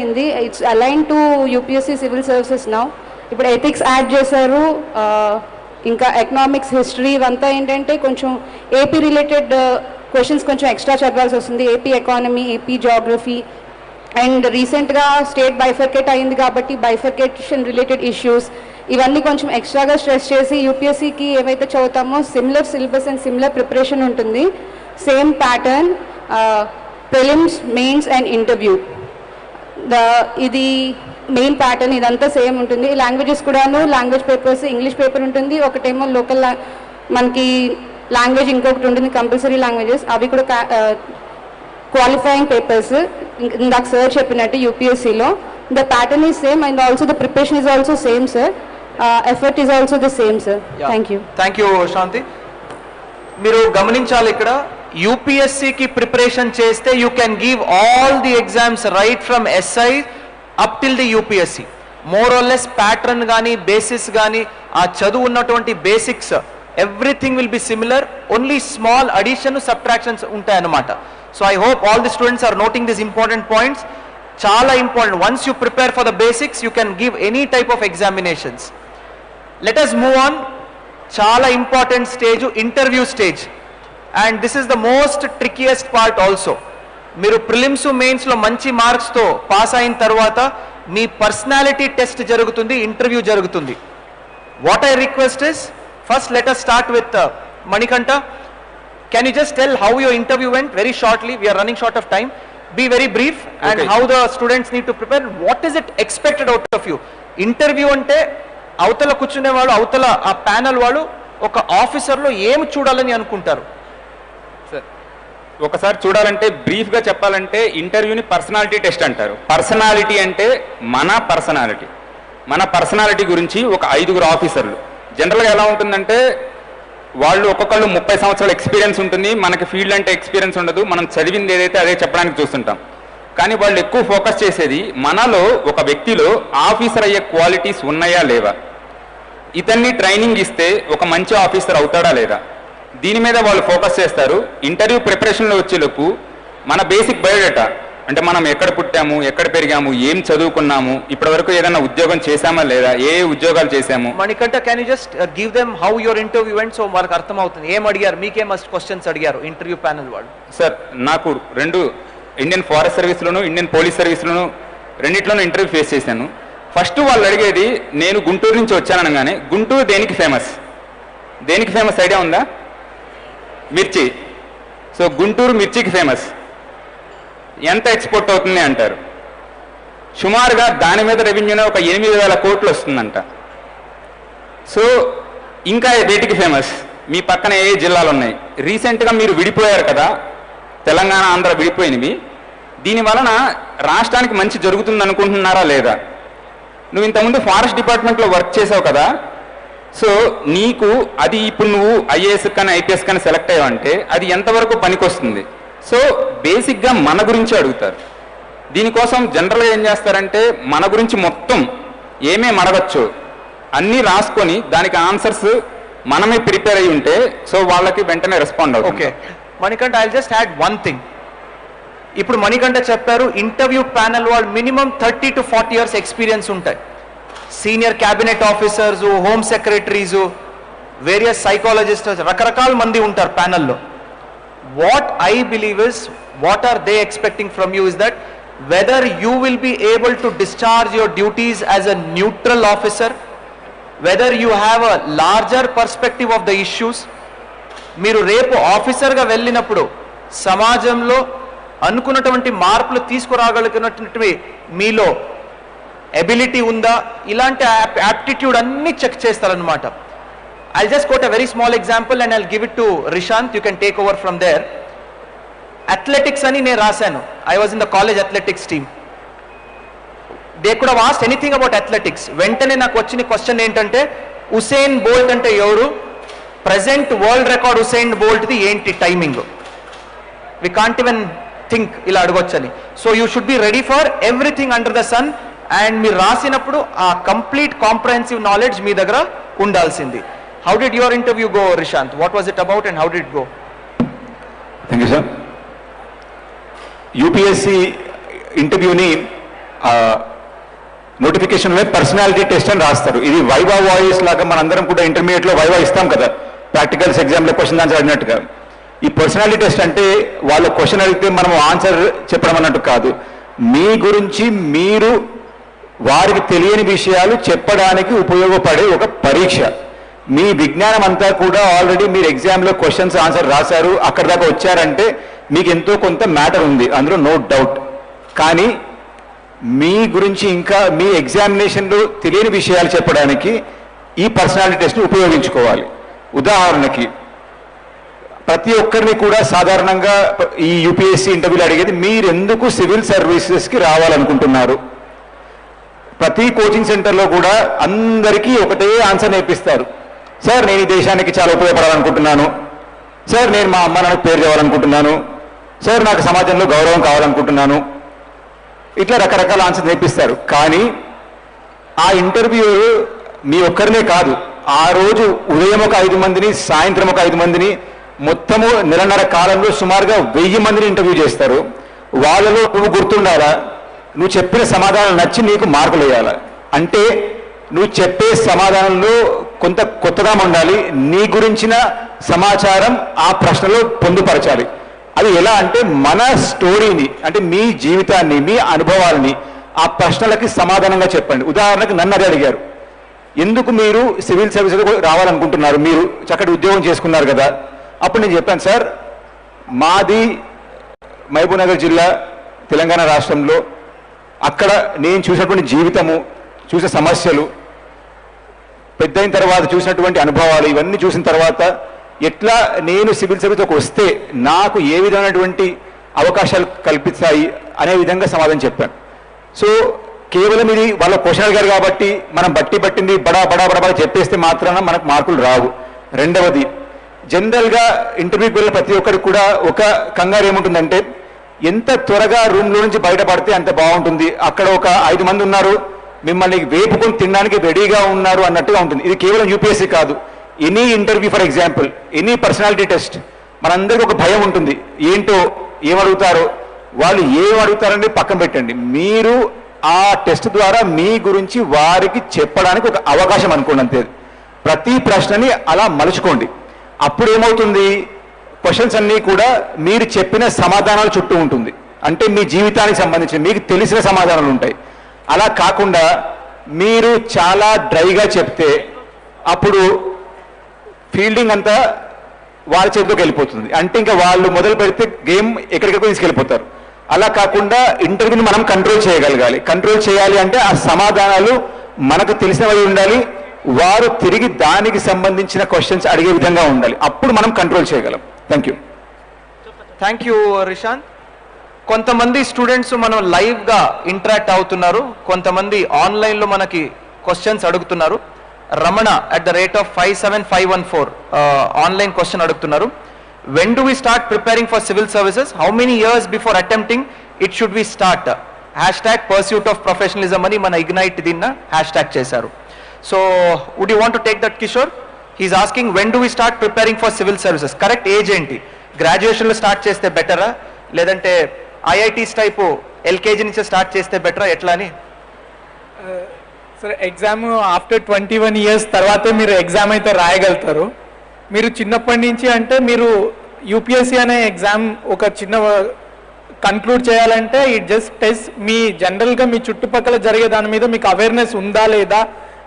It's aligned to UPSC Civil Services now. ఇప్పుడు ethics add చేశారు, ఇంకా ఎకనామిక్స్ హిస్టరీ ఇవంతా ఏంటంటే కొంచెం ఏపీ రిలేటెడ్ క్వశ్చన్స్ కొంచెం ఎక్స్ట్రా చదవాల్సి వస్తుంది. AP economy, AP geography and రీసెంట్గా స్టేట్ బైఫర్కేట్ అయింది కాబట్టి బైఫర్కేషన్ రిలేటెడ్ ఇష్యూస్ ఇవన్నీ కొంచెం ఎక్స్ట్రాగా స్ట్రెస్ చేసి యూపీఎస్సీకి ఏవైతే చదువుతామో similar syllabus and similar preparation ఉంటుంది. Same pattern prelims, mains and interview. ఇది మెయిన్ ప్యాటర్న్, ఇదంతా సేమ్ ఉంటుంది. లాంగ్వేజెస్ కూడాను లాంగ్వేజ్ పేపర్స్ ఇంగ్లీష్ పేపర్ ఉంటుంది, ఒకటేమో లోకల్ మనకి లాంగ్వేజ్ ఇంకొకటి ఉంటుంది కంపల్సరీ లాంగ్వేజెస్, అవి కూడా క్వాలిఫైయింగ్ పేపర్స్. ఇందాక సార్ చెప్పినట్టు యూపీఎస్సీలో the pattern is same and also the preparation is also same sir. Effort is also the same sir. Thank you Shanti. మీరు గమనించాలి, ఇక్కడ యూపీఎస్సీకి ప్రిపరేషన్ చేస్తే you can give all the exams right from SI up till the UPSC. More or less pattern కానీ basis కానీ ఆ చదువు ఉన్నటువంటి basics everything will be similar, only small addition subtractions ఉంటాయన్నమాట. So I hope all the students are noting this important points. చాలా important. Once you prepare for the basics you can give any type of examinations. Let us move on. చాలా important stage interview stage, and this is the most trickiest part also. మీరు ప్రిలిమ్స్, మెయిన్స్లో మంచి మార్క్స్తో pass అయిన తర్వాత మీ personality test జరుగుతుంది, ఇంటర్వ్యూ జరుగుతుంది. What I request is, first let us start with Manikanta. Can you just tell how your interview went very shortly? We are running short of time. Be very brief. And okay, how the students need to prepare. What is it expected out of you? Interview ante అవతల కూర్చునే వాళ్ళు, అవతల ఆ panel వాళ్ళు ఒక ఆఫీసర్లో ఏమి చూడాలని అనుకుంటారు? సార్, ఒకసారి చూడాలంటే బ్రీఫ్గా చెప్పాలంటే ఇంటర్వ్యూని పర్సనాలిటీ టెస్ట్ అంటారు. పర్సనాలిటీ అంటే మన పర్సనాలిటీ గురించి ఒక 5 ఆఫీసర్లు. జనరల్గా ఎలా ఉంటుందంటే వాళ్ళు ఒక్కొక్కళ్ళు 30 సంవత్సరాల ఎక్స్పీరియన్స్ ఉంటుంది, మనకి ఫీల్డ్ అంటే ఎక్స్పీరియన్స్ ఉండదు, మనం చదివింది ఏదైతే అదే చెప్పడానికి చూస్తుంటాం. కానీ వాళ్ళు ఎక్కువ ఫోకస్ చేసేది మనలో ఒక వ్యక్తిలో ఆఫీసర్ అయ్యే క్వాలిటీస్ ఉన్నాయా లేవా, ఇతన్ని ట్రైనింగ్ ఇస్తే ఒక మంచి ఆఫీసర్ అవుతాడా లేదా, దీని మీద వాళ్ళు ఫోకస్ చేస్తారు. ఇంటర్వ్యూ ప్రిపరేషన్లో వచ్చేలోపు మన బేసిక్ బయోడేటా అంటే మనం ఎక్కడ పుట్టాము, ఎక్కడ పెరిగాము, ఏం చదువుకున్నాము, ఇప్పటివరకు ఏదైనా ఉద్యోగం చేశామా లేదా, ఏ ఉద్యోగాలు చేశాము. Manikanta, can you just give them how your interview went so వాళ్ళకి అర్థమవుతుంది. ఏం అడిగారు, మీకేం క్వశ్చన్స్ అడిగారు ఇంటర్వ్యూ ప్యానల్ వాళ్ళు? సార్, నాకు 2 ఇండియన్ ఫారెస్ట్ సర్వీస్లోను ఇండియన్ పోలీస్ సర్వీస్లోను రెండిట్లోనూ ఇంటర్వ్యూ ఫేస్ చేశాను. ఫస్ట్ వాళ్ళు అడిగేది, నేను గుంటూరు నుంచి వచ్చాననగానే గుంటూరు దేనికి ఫేమస్ ఐడియా ఉందా? మిర్చి. సో గుంటూరు మిర్చికి ఫేమస్. ఎంత ఎక్స్పోర్ట్ అవుతుంది అంటారు. సుమారుగా దాని మీద రెవెన్యూనే ఒక 8,000 కోట్లు వస్తుందంట. సో ఇంకా వేటికి ఫేమస్? మీ పక్కన ఏ జిల్లాలు ఉన్నాయి? రీసెంట్గా మీరు విడిపోయారు కదా, తెలంగాణ ఆంధ్ర విడిపోయినవి. దీని వలన రాష్ట్రానికి మంచి జరుగుతుంది అనుకుంటున్నారా లేదా? నువ్వు ఇంతకుముందు ఫారెస్ట్ డిపార్ట్మెంట్లో వర్క్ చేసావు కదా, సో నీకు అది ఇప్పుడు నువ్వు ఐఏఎస్ కానీ ఐపీఎస్ కానీ సెలెక్ట్ అయ్యావంటే అది ఎంతవరకు పనికొస్తుంది? సో బేసిక్గా మన గురించి అడుగుతారు. దీనికోసం జనరల్గా ఏం చేస్తారంటే మన గురించి మొత్తం ఏమేమి అడగచ్చు అన్నీ రాసుకొని దానికి ఆన్సర్స్ మనమే ప్రిపేర్ అయ్యి ఉంటే సో వాళ్ళకి వెంటనే రెస్పాండ్ అవుతుంది. Okay Manikanta, I just add one thing. ఇప్పుడు మణికంఠ చెప్పారు ఇంటర్వ్యూ ప్యానల్ వాళ్ళు మినిమం 30 to 40 years ఎక్స్పీరియన్స్ ఉంటాయి. Senior cabinet officers, home secretaries, various psychologist, రకరకాల మంది ఉంటారు ప్యానల్లో. What I believe is, what are they expecting from you is that whether you will be able to discharge your duties as a neutral officer, whether you have a larger perspective of the issues. మీరు రేపు ఆఫీసర్గా వెళ్ళినప్పుడు సమాజంలో అనుకున్నటువంటి మార్పులు తీసుకురాగలిగినటువంటి మీలో ability ఉందా, ఇలాంటి యాప్టిట్యూడ్ అన్ని చెక్ చేస్తారనమాట. I'll just quote a very small example and I'll give it to Rishant. You can take over from there. Athletics ani ne rasanu. I was in the college athletics team. They could have asked anything about athletics. Ventane నాకు వచ్చిన question ఏంటంటే Usain Bolt అంటే ఎవరు, present world record Usain Bolt ది ఏంటి timing, we can't even think ఇలా అడగొచ్చని. So you should be ready for everything under the sun. And మీరు రాసినప్పుడు ఆ కంప్లీట్ కాంప్రహెన్సివ్ నాలెడ్జ్ మీ దగ్గర ఉండాల్సింది. How did your interview go, Rishant? What was it about and how did it go? Thank you, sir. UPSC interview ni నోటిఫికేషన్లో personality test అని రాస్తారు. ఇది viva voice లాగా మనందరం కూడా ఇంటర్మీడియట్లో వైవా ఇస్తాం కదా, ప్రాక్టికల్స్ ఎగ్జామ్లో క్వశ్చన్ ఆన్సర్ అడిగినట్టుగా. ఈ పర్సనాలిటీ టెస్ట్ అంటే వాళ్ళ క్వశ్చన్ అడిగితే మనం ఆన్సర్ చెప్పడం అన్నట్టు కాదు, మీ గురించి మీరు వారికి తెలియని విషయాలు చెప్పడానికి ఉపయోగపడే ఒక పరీక్ష. మీ విజ్ఞానం అంతా కూడా ఆల్రెడీ మీరు ఎగ్జామ్లో క్వశ్చన్స్ ఆన్సర్ రాశారు, అక్కడ దాకా వచ్చారంటే మీకు ఎంతో కొంత మ్యాటర్ ఉంది, అందులో నో డౌట్. కానీ మీ గురించి ఇంకా మీ ఎగ్జామినేషన్లో తెలియని విషయాలు చెప్పడానికి ఈ పర్సనాలిటీ టెస్ట్ని ఉపయోగించుకోవాలి. ఉదాహరణకి ప్రతి ఒక్కరిని కూడా సాధారణంగా ఈ యూపీఎస్సీ ఇంటర్వ్యూలు అడిగేది మీరు ఎందుకు సివిల్ సర్వీసెస్కి రావాలనుకుంటున్నారు. ప్రతి కోచింగ్ సెంటర్లో కూడా అందరికీ ఒకటే ఆన్సర్ నేర్పిస్తారు. సార్ నేను ఈ దేశానికి చాలా ఉపయోగపడాలనుకుంటున్నాను, సార్ నేను మా అమ్మ నాన్నకు పేరు తేవాలనుకుంటున్నాను, సార్ నాకు సమాజంలో గౌరవం కావాలనుకుంటున్నాను, ఇట్లా రకరకాల ఆన్సర్ నేర్పిస్తారు. కానీ ఆ ఇంటర్వ్యూ మీ ఒక్కరినే కాదు, ఆ రోజు ఉదయం ఒక 5 మందిని, సాయంత్రం ఒక 5 మందిని, మొత్తము నెలన్నర కాలంలో సుమారుగా 1000 మందిని ఇంటర్వ్యూ చేస్తారు. వాళ్ళలో నువ్వు గుర్తుండాలా, నువ్వు చెప్పిన సమాధానం నచ్చి నీకు మార్కులు వేయాలా. అంటే నువ్వు చెప్పే సమాధానంలో కొంత కొత్తగా ఉండాలి, నీ గురించిన సమాచారం ఆ ప్రశ్నలో పొందుపరచాలి. అది ఎలా అంటే మన స్టోరీని, అంటే మీ జీవితాన్ని, మీ అనుభవాలని ఆ ప్రశ్నలకి సమాధానంగా చెప్పండి. ఉదాహరణకు నన్ను అదే అడిగారు, ఎందుకు మీరు సివిల్ సర్వీసులకు రావాలనుకుంటున్నారు, మీరు చక్కటి ఉద్యోగం చేసుకున్నారు కదా. అప్పుడు నేను చెప్పాను, సార్ మాది మహబూబ్నగర్ జిల్లా తెలంగాణ రాష్ట్రంలో, అక్కడ నేను చూసినటువంటి జీవితము, చూసిన సమస్యలు, పెద్దయిన తర్వాత చూసినటువంటి అనుభవాలు, ఇవన్నీ చూసిన తర్వాత ఎట్లా నేను సివిల్ సర్వీస్లోకి వస్తే నాకు ఏ విధమైనటువంటి అవకాశాలు కల్పిస్తాయి అనే విధంగా సమాధానం చెప్పాను. సో కేవలం ఇది వాళ్ళ క్వశ్చన్ అడిగారు కాబట్టి మనం పట్టింది బడా బడా బడా బడా చెప్పేస్తే మాత్రాన మనకు మార్కులు రావు. రెండవది, జనరల్గా ఇంటర్వ్యూకి వెళ్ళిన ప్రతి ఒక్కరికి కూడా ఒక కంగారు ఏముంటుందంటే, ఎంత త్వరగా రూమ్లో నుంచి బయటపడితే అంత బాగుంటుంది, అక్కడ ఒక 5 మంది ఉన్నారు మిమ్మల్ని వేపుకొని తినడానికి రెడీగా ఉన్నారు అన్నట్టుగా ఉంటుంది. ఇది కేవలం యూపీఎస్సీ కాదు, any interview, for example any personality test, మనందరికీ ఒక భయం ఉంటుంది, ఏంటో ఏమడుగుతారో, వాళ్ళు ఏం అడుగుతారని పక్కన పెట్టండి, మీరు ఆ టెస్ట్ ద్వారా మీ గురించి వారికి చెప్పడానికి ఒక అవకాశం అనుకోండి అంతే. ప్రతి ప్రశ్నని అలా మలుచుకోండి. అప్పుడు ఏమవుతుంది, క్వశ్చన్స్ అన్నీ కూడా మీరు చెప్పిన సమాధానాలు చుట్టూ ఉంటుంది, అంటే మీ జీవితానికి సంబంధించిన మీకు తెలిసిన సమాధానాలు ఉంటాయి. అలా కాకుండా మీరు చాలా డ్రైగా చెప్తే అప్పుడు ఫీల్డింగ్ అంతా వాళ్ళ చేతిలోకి వెళ్ళిపోతుంది, అంటే ఇంకా వాళ్ళు మొదలు పెడితే గేమ్ ఎక్కడికో తీసుకెళ్ళిపోతారు. అలా కాకుండా ఇంటర్వ్యూని మనం కంట్రోల్ చేయగలగాలి. కంట్రోల్ చేయాలి అంటే ఆ సమాధానాలు మనకు తెలిసినవి ఉండాలి, వారు తిరిగి దానికి సంబంధించిన క్వశ్చన్స్ అడిగే విధంగా ఉండాలి, అప్పుడు మనం కంట్రోల్ చేయగలం. Thank you Rishant. కొంతమంది స్టూడెంట్స్ మనం లైవ్గా ఇంటరాక్ట్ అవుతున్నారు, కొంతమంది ఆన్లైన్లో మనకి క్వశ్చన్స్ అడుగుతున్నారు. రమణ @57514 ఆన్లైన్ క్వశ్చన్ అడుగుతున్నారు. When do we start preparing for civil services? How many years before attempting it should we start? #pursuit of professionalism అని మన ఇగ్నైట్ దీన్న హ్యాష్ట్యాగ్ చేశారు. So would you want to take that Kishore? He's asking when do we start preparing for civil services. Correct age ఏంటి? గ్రాడ్యుయేషన్లో start చేస్తే బెటరా, లేదంటే IITs type LKG నుంచి స్టార్ట్ చేస్తే బెటరా, ఎట్లా అని? సార్ ఎగ్జామ్ ఆఫ్టర్ 21 years తర్వాతే మీరు ఎగ్జామ్ అయితే రాయగలుగుతారు. మీరు చిన్నప్పటి నుంచి అంటే మీరు యూపీఎస్సీ అనే ఎగ్జామ్ ఒక చిన్న కన్క్లూడ్ చేయాలంటే ఇట్ జస్ట్ టెస్ట్ మీ జనరల్గా మీ చుట్టుపక్కల జరిగే దాని మీద మీకు అవేర్నెస్ ఉందా లేదా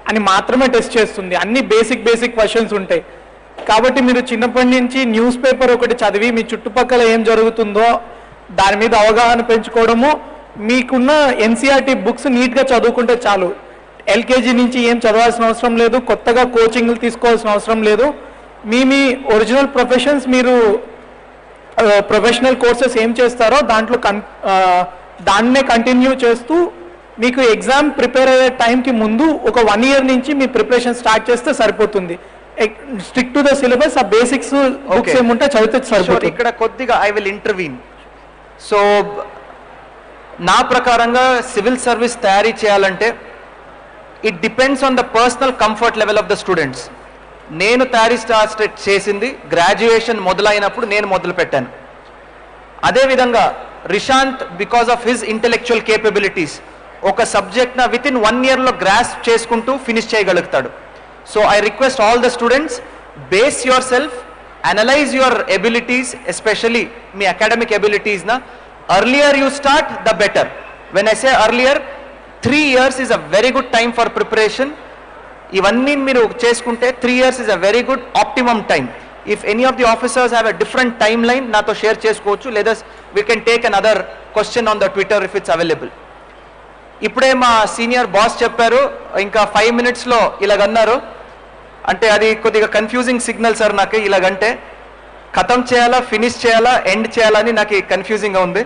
అని మాత్రమే టెస్ట్ చేస్తుంది. అన్ని బేసిక్ క్వశ్చన్స్ ఉంటాయి. కాబట్టి మీరు చిన్నప్పటి నుంచి న్యూస్ పేపర్ ఒకటి చదివి మీ చుట్టుపక్కల ఏం జరుగుతుందో దాని మీద అవగాహన పెంచుకోవడము, మీకున్న ఎన్సీఆర్టీ బుక్స్ నీట్గా చదువుకుంటే చాలు. ఎల్కేజీ నుంచి ఏం చదవాల్సిన అవసరం లేదు, కొత్తగా కోచింగ్లు తీసుకోవాల్సిన అవసరం లేదు. మీ ఒరిజినల్ ప్రొఫెషన్స్, మీరు ప్రొఫెషనల్ కోర్సెస్ ఏం చేస్తారో దాంట్లో దాన్నే కంటిన్యూ చేస్తూ మీకు ఎగ్జామ్ ప్రిపేర్ అయ్యే టైంకి ముందు ఒక 1 year నుంచి మీ ప్రిపరేషన్ స్టార్ట్ చేస్తే సరిపోతుంది. స్ట్రిక్ట్ టు ద సిలబస్, ఆ బేసిక్స్ బుక్స్ ఏముంటే చదివితే సరిపోతుంది. ఇక్కడ కొద్దిగా ఐ విల్ ఇంటర్వీన్. సో నా ప్రకారంగా సివిల్ సర్వీస్ తయారీ చేయాలంటే it depends on the personal comfort level of the students. నేను తయారీ స్టార్ట్ చేసింది గ్రాడ్యుయేషన్ మొదలైనప్పుడు నేను మొదలు పెట్టాను. అదేవిధంగా Rishanth because of his intellectual capabilities ఒక సబ్జెక్ట్ నా విత్ ఇన్ 1 year లో గ్రాస్ప్ చేసుకుంటూ ఫినిష్ చేయగలుగుతాడు. So I request all the students, base yourself, analyse your abilities, especially మీ అకాడమిక్ ఎబిలిటీస్ నా. Earlier you start the better. When I say earlier, 3 years is a very good time for preparation. ఇవన్నీ మీరు చేసుకుంటే 3 years is a very good optimum time. If any of the officers have a different timeline, నాతో share చేసుకోవచ్చు, లేదా we can take another question on the Twitter if it's available. ఇప్పుడే మా senior boss చెప్పారు, ఇంకా 5 minutesలో ఇలాగన్నారు. అంటే అది కొద్దిగా కన్ఫ్యూజింగ్ సిగ్నల్ సార్ నాకు. ఇలాగంటే ఖతం చేయాలా, ఫినిష్ చేయాలా, ఎండ్ చేయాలని నాకు కన్ఫ్యూజింగ్గా ఉంది.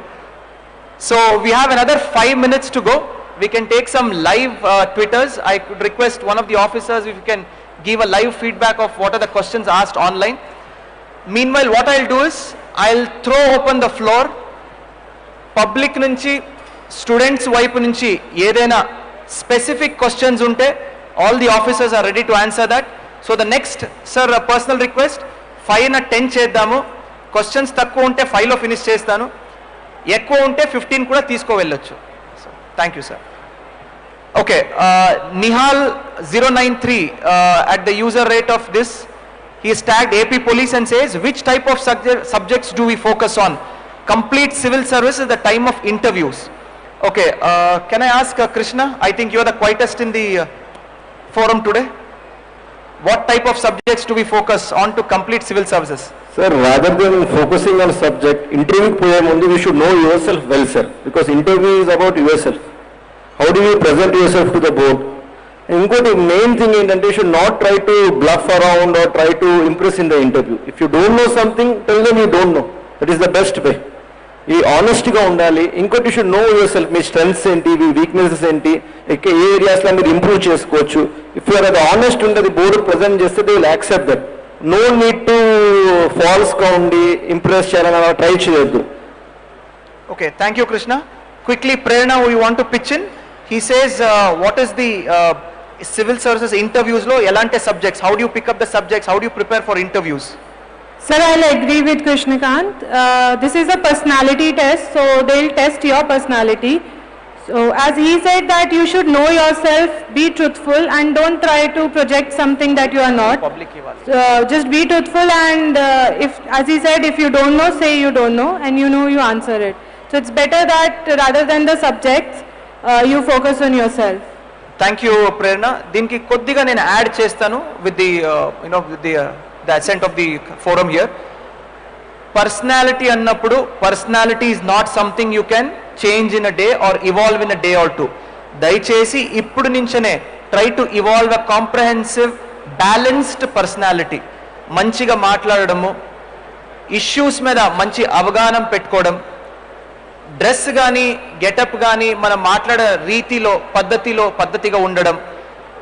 So we have another 5 minutes to go. We can take some live Twitters. I could request one of the officers if you can give a live feedback of what are the questions asked online. Meanwhile, what I'll do is, I'll throw open the floor. Public nunchi, students వైపు నుంచి ఏదైనా specific questions ఉంటే, all the officers are ready to answer that. So the next, sir, a personal request, 5 na 10 చేద్దాము. Questions తక్కువ ఉంటే 5 లో finish చేస్తాను, ఎక్కువ ఉంటే 15 కూడా తీసుకో వెళ్ళొచ్చు. Thank you, sir. Okay, Nihal 093 at the user rate of this, he is tagged AP Police and says, which type of subjects do we focus on? Complete civil service is the time of interviews. Okay, can I ask Krishna? I think you are the quietest in the forum today. What type of subjects do we focus on to complete civil services? Sir, rather than focusing on subject, interview poem only, you should know yourself well, sir. Because interview is about yourself. How do you present yourself to the board? Ingot main thing is that you should not try to bluff around or try to impress in the interview. If you don't know something, tell them you don't know. That is the best way. ఈ ఆనెస్ట్గా ఉండాలి. ఇంకోటి should know yourself, మీ strengths ఏంటి, మీ weaknesses ఏంటి, ఏ ఏరియాస్లో మీరు ఇంప్రూవ్ చేసుకోవచ్చు. ఇఫ్ యూఆర్ అది ఆనెస్ట్ ఉండేది బోర్డు ప్రజెంట్ చేస్తే they will accept that. No need to ఫాల్స్గా ఉండి ఇంప్రెస్ చేయాలని అలా ట్రై చేయొద్దు. Okay, thank you Krishna. Quickly Prerna, you want to pitch in. He says what is the civil services ఇంటర్వ్యూస్లో ఎలాంటి subjects, how do you pick up the subjects, how do you prepare for interviews? Sir, I'll agree with Krishnakant. This is a personality test, so they'll test your personality. So as he said that you should know yourself, be truthful and don't try to project something that you are not. Just be truthful and if, as he said, if you don't know, say you don't know and you know you answer it. So it's better that rather than the subjects, you focus on yourself. Thank you, Prerna. దీనికి కొద్దిగా నేను add చేస్తాను with the the ascent of the forum here. Personality annappudu, personality is not something you can change in a day or evolve in a day or two. దయచేసి ఇప్పుడు నుంచనే try to evolve a comprehensive balanced personality. మంచిగా మాట్లాడడము, issues మీద మంచి అవగాహన పెట్టుకోవడం, dress కానీ getup కానీ మనం మాట్లాడే రీతిలో పద్ధతిగా ఉండడం.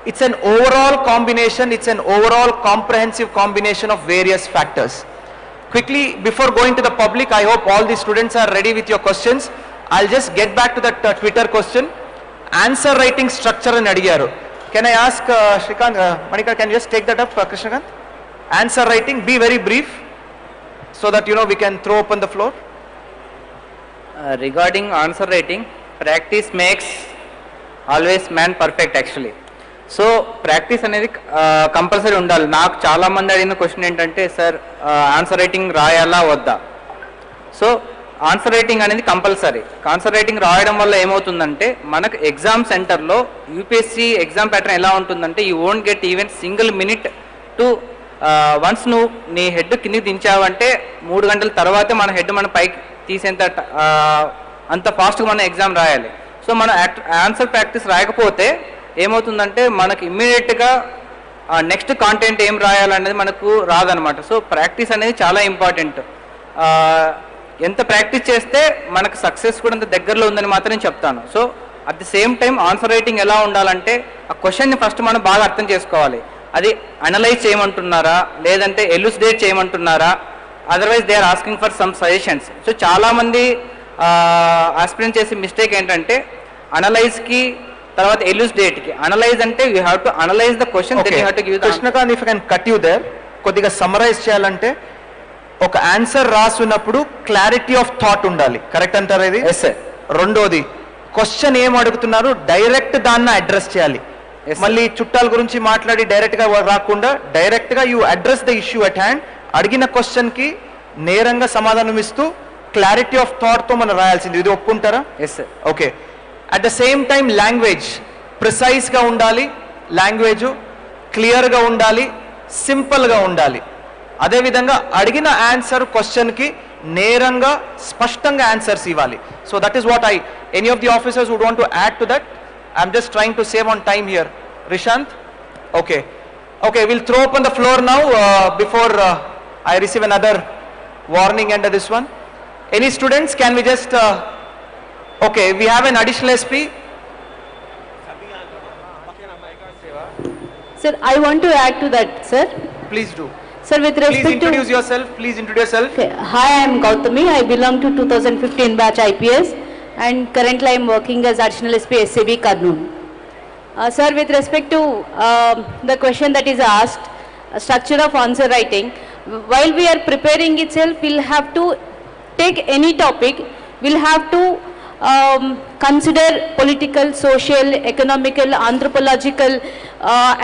It's an overall combination, it's an overall comprehensive combination of various factors. Quickly, before going to the public, I hope all the students are ready with your questions. I'll just get back to that Twitter question. Answer writing structure in Adigaru. Can I ask Shrikant, Manika, can you just take that up, Krishnakant? Answer writing, be very brief, so that we can throw open the floor. Regarding answer writing, practice makes always man perfect actually. So practice అనేది compulsory ఉండాలి. నాకు చాలామంది అడిగిన question ఏంటంటే, sir answer writing రాయాలా వద్దా? So answer writing అనేది compulsory. Answer writing రాయడం వల్ల ఏమవుతుందంటే, మనకు ఎగ్జామ్ సెంటర్లో యూపీఎస్సీ ఎగ్జామ్ ప్యాటర్న్ ఎలా ఉంటుందంటే, you won't get even single minute to once నువ్వు నీ హెడ్ కిందికి దించావంటే 3 గంటల తర్వాతే మన హెడ్ మన పైకి తీసేంత అంత ఫాస్ట్గా మనం ఎగ్జామ్ రాయాలి. సో మనం ఆన్సర్ ప్రాక్టీస్ రాయకపోతే ఏమవుతుందంటే మనకు ఇమ్మీడియట్గా నెక్స్ట్ కాంటెంట్ ఏం రాయాలనేది మనకు రాదనమాట. సో ప్రాక్టీస్ అనేది చాలా ఇంపార్టెంట్. ఎంత ప్రాక్టీస్ చేస్తే మనకు సక్సెస్ కూడా అంత దగ్గరలో ఉందని మాత్రం చెప్తాను. So at the same time answer writing ఎలా ఉండాలంటే, ఆ క్వశ్చన్ని ఫస్ట్ మనం బాగా అర్థం చేసుకోవాలి. అది అనలైజ్ చేయమంటున్నారా, లేదంటే ఎలుసిడేట్ చేయమంటున్నారా, otherwise they are asking for some suggestions. So చాలామంది ఆస్పిరెంట్ చేసే మిస్టేక్ ఏంటంటే, అనలైజ్కి తర్వాత ఎలుసిడేట్కి. అనలైజ్ అంటే you have to analyse the question, then you have to give the. Krishnakanth, if I can cut you there, కొద్దిగా సమ్మరైజ్ చేయాలంటే, ఒక ఆన్సర్ రాసున్నప్పుడు క్లారిటీ ఆఫ్ థాట్ ఉండాలి, కరెక్ట్ అంటారా ఇది? Yes sir. రెండోది క్వశ్చన్ ఏం అడుగుతున్నారు డైరెక్ట్ దాన్ని అడ్రస్ చేయాలి. మళ్ళీ చుట్టాల గురించి మాట్లాడి డైరెక్ట్గా రాకుండా డైరెక్ట్గా you address the issue at hand. అడిగిన క్వశ్చన్కి నేరంగా సమాధానం ఇస్తూ క్లారిటీ ఆఫ్ థాట్తో మనం రాయాల్సింది. ఇది ఒప్పుకుంటారా? Yes sir. Okay. At the same time language ప్రిసైజ్గా ఉండాలి, లాంగ్వేజ్ క్లియర్గా ఉండాలి, సింపుల్గా ఉండాలి. అదేవిధంగా అడిగిన ఆన్సర్ క్వశ్చన్కి నేరంగా స్పష్టంగా ఆన్సర్స్ ఇవ్వాలి. So that is what any of the officers would want to add to that? I'm just trying to save on time here. Rishant? Okay. Okay, we'll throw open the floor now before I receive another warning under this one. Any students, can we just... okay, we have an additional SP. Sir, I want to add to that, sir. Please do. Sir, with Please respect to... introduce yourself. Please introduce yourself. Okay. Hi, I am Gautami. I belong to 2015 batch IPS and currently I am working as additional SP SCB Kurnool. Sir, with respect to the question that is asked, structure of answer writing, while we are preparing itself, we'll have to take any topic, we'll have to consider political, social, economical, anthropological,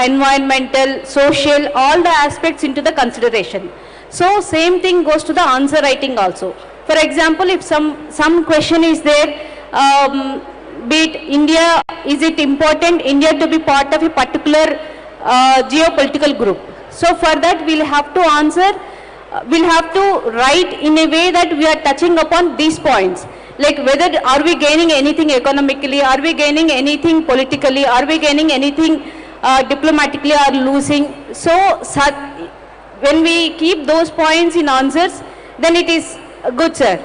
environmental, social, all the aspects into the consideration. So same thing goes to the answer writing also. For example, if some question is there, be it India, is it important India to be part of a particular geopolitical group? So for that we'll have to answer, we'll have to write in a way that we are touching upon these points. Like whether are we gaining anything economically, are we gaining anything politically, are we gaining anything diplomatically or losing. So when we keep those points in answers, then it is good, sir.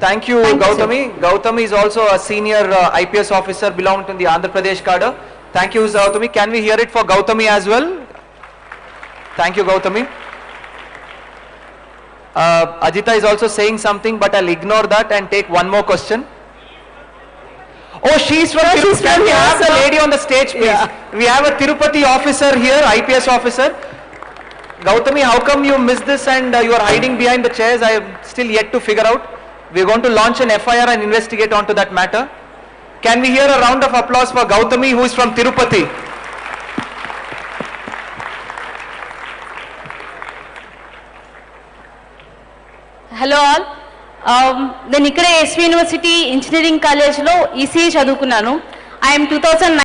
Thank you, Gautami. Gautami is also a senior IPS officer belonging to the Andhra Pradesh cadre. Thank you, Gautami. Can we hear it for Gautami as well? Thank you, Gautami. Ajita is also saying something, but I'll ignore that and take one more question. Oh, she's from Tirupati. Can we have the lady on the stage, please? Yeah. We have a Tirupati officer here, IPS officer. Gautami, how come you missed this and you are hiding behind the chairs? I am still yet to figure out. We are going to launch an FIR and investigate onto that matter. Can we hear a round of applause for Gautami, who is from Tirupati? Hello all. నేను ఇక్కడే SV university engineering కాలేజ్లో ECE చదువుకున్నాను. I am 2009